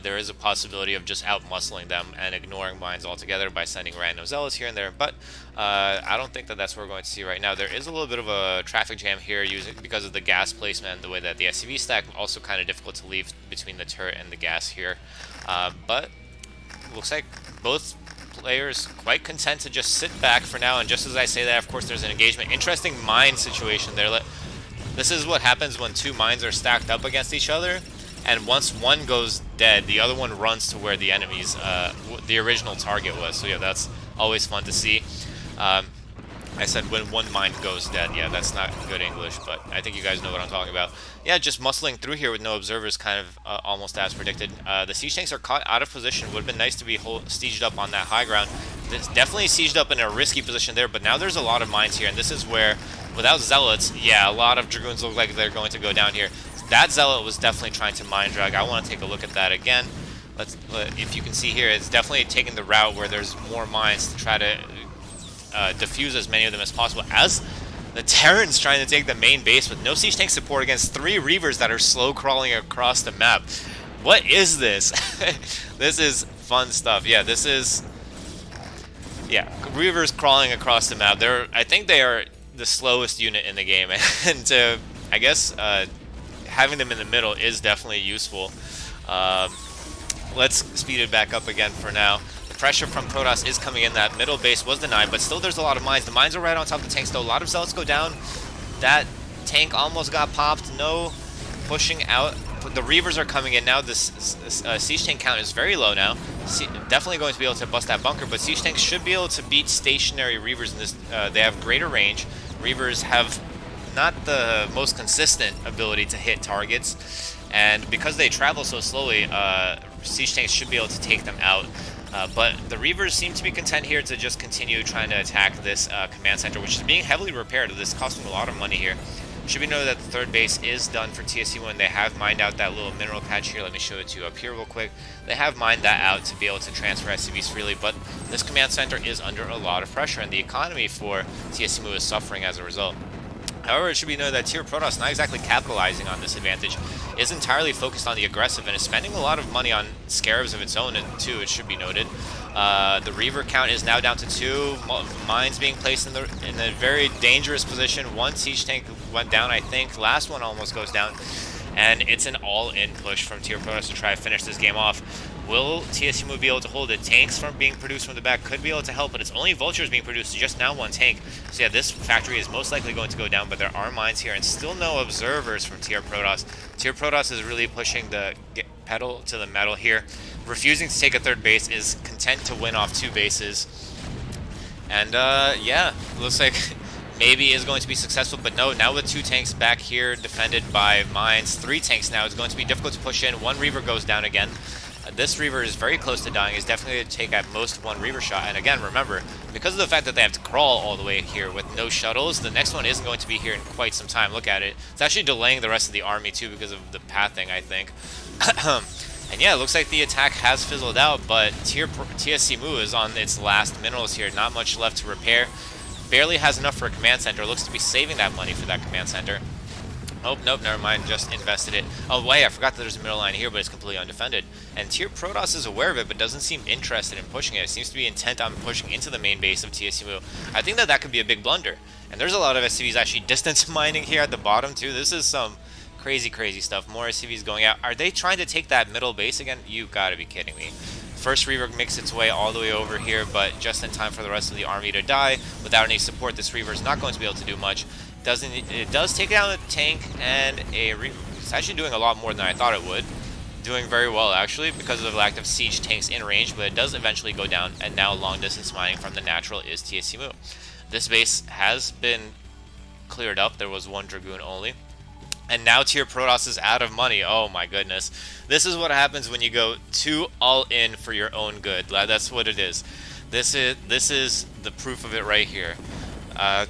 there is a possibility of just out-muscling them and ignoring mines altogether by sending random zealots here and there. But I don't think that that's what we're going to see right now. There is a little bit of a traffic jam here because of the gas placement, the way that the SCV stack, also kind of difficult to leave between the turret and the gas here. But looks like both players quite content to just sit back for now. And just as I say that, of course, there's an engagement. Interesting mine situation there. This is what happens when two mines are stacked up against each other. And once one goes dead, the other one runs to where the enemy's, the original target was. So yeah, that's always fun to see. I said when one mine goes dead. Yeah, that's not good English, but I think you guys know what I'm talking about. Yeah, just muscling through here with no observers, kind of almost as predicted. The siege tanks are caught out of position. Would have been nice to be sieged up on that high ground. It's definitely sieged up in a risky position there, but now there's a lot of mines here, and this is where, without zealots, yeah, a lot of dragoons look like they're going to go down here. That zealot was definitely trying to mine drag. I want to take a look at that again. If you can see here, it's definitely taking the route where there's more mines to try to defuse as many of them as possible. As the Terrans trying to take the main base with no siege tank support against 3 Reavers that are slow crawling across the map. What is this? This is fun stuff. Yeah, this is... Yeah, Reavers crawling across the map. I think they are the slowest unit in the game. And I guess... having them in the middle is definitely useful. Let's speed it back up again for now. The pressure from Protoss is coming in. That middle base was denied, but still there's a lot of mines. The mines are right on top of the tanks, though. A lot of zealots go down. That tank almost got popped. No pushing out. The Reavers are coming in now. This siege tank count is very low now. Definitely going to be able to bust that bunker, but siege tanks should be able to beat stationary Reavers in this. They have greater range. Reavers have not the most consistent ability to hit targets, and because they travel so slowly, siege tanks should be able to take them out. But the Reavers seem to be content here to just continue trying to attack this command center, which is being heavily repaired. This is costing a lot of money here. Should be noted that the third base is done for TSC1. They have mined out that little mineral patch here. Let me show it to you up here real quick. They have mined that out to be able to transfer SCVs freely, but this command center is under a lot of pressure, and the economy for TSC is suffering as a result. However, it should be noted that Tier Protoss, not exactly capitalizing on this advantage, is entirely focused on the aggressive and is spending a lot of money on scarabs of its own, and too, it should be noted. The Reaver count is now down to 2 mines being placed in a very dangerous position. 1 siege tank went down, I think. Last one almost goes down. And it's an all-in push from Tier Protoss to try to finish this game off. Will TSC be able to hold it? Tanks from being produced from the back could be able to help, but it's only vultures being produced, just now 1 tank. So yeah, this factory is most likely going to go down, but there are mines here, and still no observers from Tier Protoss. Tier Protoss is really pushing the pedal to the metal here. Refusing to take a 3rd base, is content to win off 2 bases. And yeah, looks like maybe is going to be successful, but no, now with 2 tanks back here defended by mines, 3 tanks now, it's going to be difficult to push in. 1 Reaver goes down again. This Reaver is very close to dying. Is definitely going to take at most 1 Reaver shot. And again, remember, because of the fact that they have to crawl all the way here with no shuttles, the next one isn't going to be here in quite some time. Look at it. It's actually delaying the rest of the army too because of the pathing, I think. And yeah, it looks like the attack has fizzled out, but TSC Mu is on its last minerals here. Not much left to repair. Barely has enough for a command center. Looks to be saving that money for that command center. Oh, nope, never mind, just invested it. Oh, wait, I forgot that there's a middle line here, but it's completely undefended. And Tier Protoss is aware of it, but doesn't seem interested in pushing it. It seems to be intent on pushing into the main base of TSC. I think that could be a big blunder. And there's a lot of SCVs actually distance mining here at the bottom, too. This is some crazy, crazy stuff. More SCVs going out. Are they trying to take that middle base again? You gotta be kidding me. First Reaver makes its way all the way over here, but just in time for the rest of the army to die. Without any support, this Reaver is not going to be able to do much. It does take down a tank and a Reaver. It's actually doing a lot more than I thought it would. Doing very well, actually, because of the lack of siege tanks in range, but it does eventually go down, and now long-distance mining from the natural is TSC. This base has been cleared up. There was one Dragoon only. And now Tier Protoss is out of money. Oh my goodness. This is what happens when you go too all in for your own good. That's what it is. This is the proof of it right here.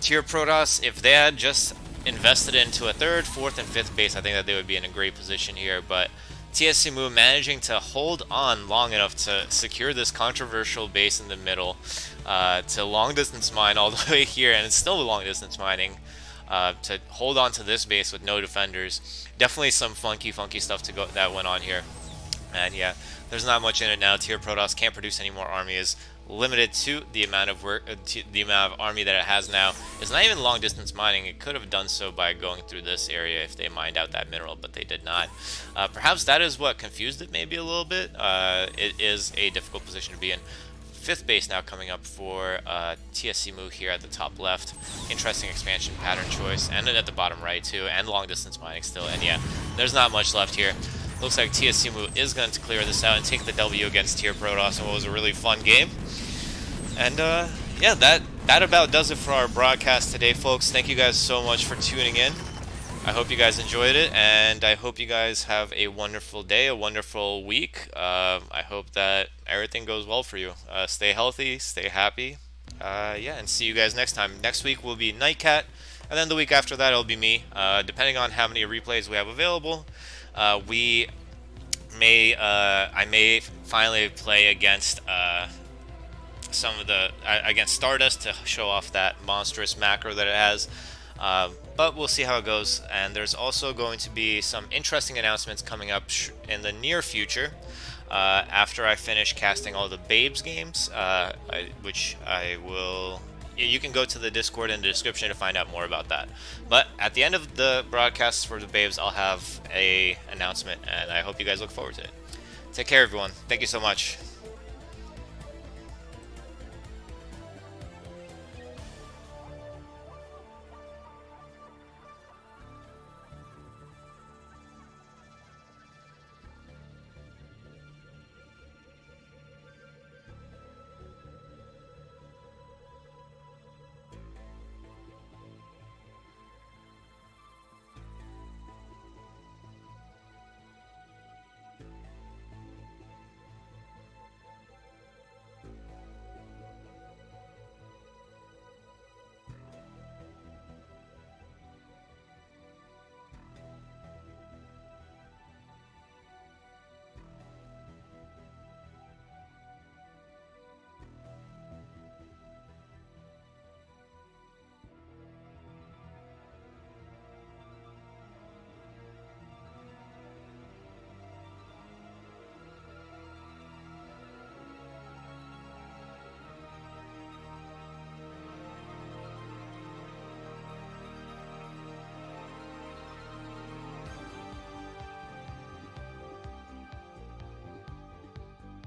Tier Protoss, if they had just invested into a 3rd, 4th, and 5th base, I think that they would be in a great position here. But TSC managing to hold on long enough to secure this controversial base in the middle, to long distance mine all the way here, and it's still long distance mining. To hold on to this base with no defenders. Definitely some funky stuff that went on here. And yeah, there's not much in it now. Tier Protoss can't produce any more army, is limited to the amount of army that it has now. It's not even long distance mining. It could have done so by going through this area if they mined out that mineral, but they did not. Perhaps that is what confused it maybe a little bit. It is a difficult position to be in. 5th base now coming up for TSC here at the top left. Interesting expansion pattern choice, and then at the bottom right too, and long distance mining still. And yeah, there's not much left here. Looks like TSC is going to clear this out and take the W against Tier Protoss in what was a really fun game. And yeah, that about does it for our broadcast today, folks. Thank you guys so much for tuning in. I hope you guys enjoyed it, and I hope you guys have a wonderful day, a wonderful week. I hope that everything goes well for you. Stay healthy, stay happy. Yeah, and see you guys next time. Next week will be Nightcat, and then the week after that it'll be me. Depending on how many replays we have available, I may finally play against against Stardust to show off that monstrous macro that it has. But we'll see how it goes, and there's also going to be some interesting announcements coming up in the near future after I finish casting all the Babes games, which I will... You can go to the Discord in the description to find out more about that. But at the end of the broadcast for the Babes, I'll have an announcement, and I hope you guys look forward to it. Take care, everyone. Thank you so much.